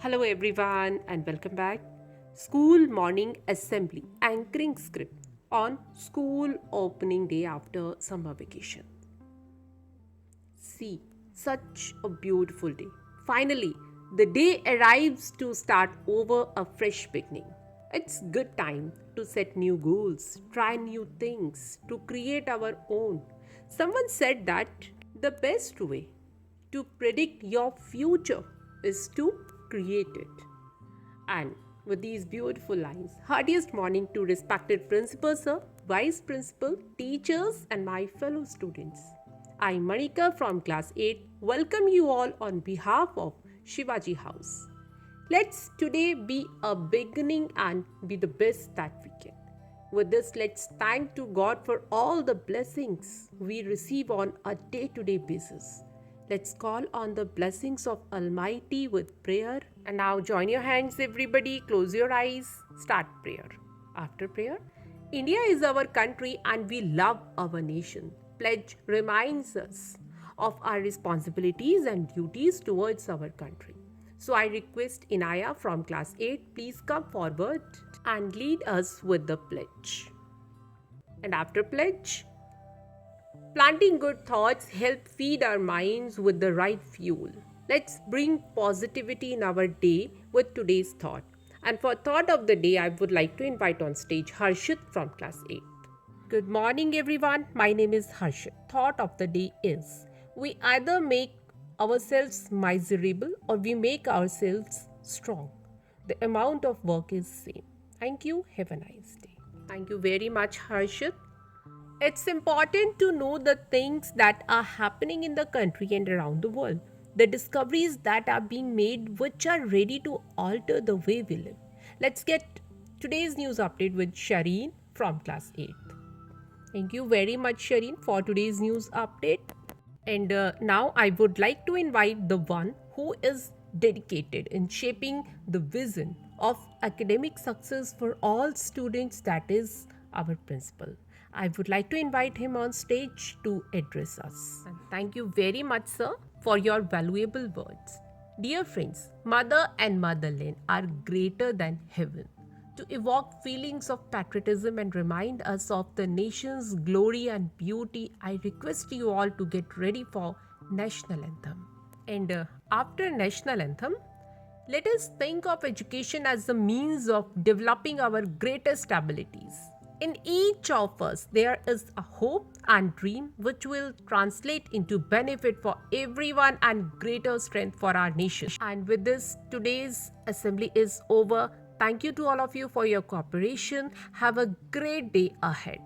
Hello, everyone, and welcome back. School morning assembly anchoring script on school opening day after summer vacation. See, such a beautiful day. Finally, the day arrives to start over a fresh beginning. It's good time to set new goals, try new things, to create our own. Someone said that the best way to predict your future is to create it. And with these beautiful lines, heartiest morning to respected principal sir, vice principal, teachers, and my fellow students. I, Manika from class 8, welcome you all on behalf of Shivaji House. Let's today be a beginning and be the best that we can. With this, let's thank to God for all the blessings we receive on a day-to-day basis. Let's call on the blessings of Almighty with prayer. And now join your hands, everybody. Close your eyes. Start prayer. After prayer, India is our country and we love our nation. Pledge reminds us of our responsibilities and duties towards our country. So I request Inaya from class 8, please come forward and lead us with the pledge. And after pledge, planting good thoughts help feed our minds with the right fuel. Let's bring positivity in our day with today's thought. And for thought of the day, I would like to invite on stage Harshit from class 8. Good morning, everyone. My name is Harshit. Thought of the day is we either make ourselves miserable or we make ourselves strong. The amount of work is same. Thank you. Have a nice day. Thank you very much, Harshit. It's important to know the things that are happening in the country and around the world, the discoveries that are being made which are ready to alter the way we live. Let's get today's news update with Shireen from class 8. Thank you very much, Shireen, for today's news update. And now I would like to invite the one who is dedicated in shaping the vision of academic success for all students, that is our principal. I would like to invite him on stage to address us. And thank you very much, sir, for your valuable words. Dear friends, mother and motherland are greater than heaven. To evoke feelings of patriotism and remind us of the nation's glory and beauty, I request you all to get ready for national anthem. And after national anthem, let us think of education as the means of developing our greatest abilities. In each of us, there is a hope and dream which will translate into benefit for everyone and greater strength for our nation. And with this, today's assembly is over. Thank you to all of you for your cooperation. Have a great day ahead.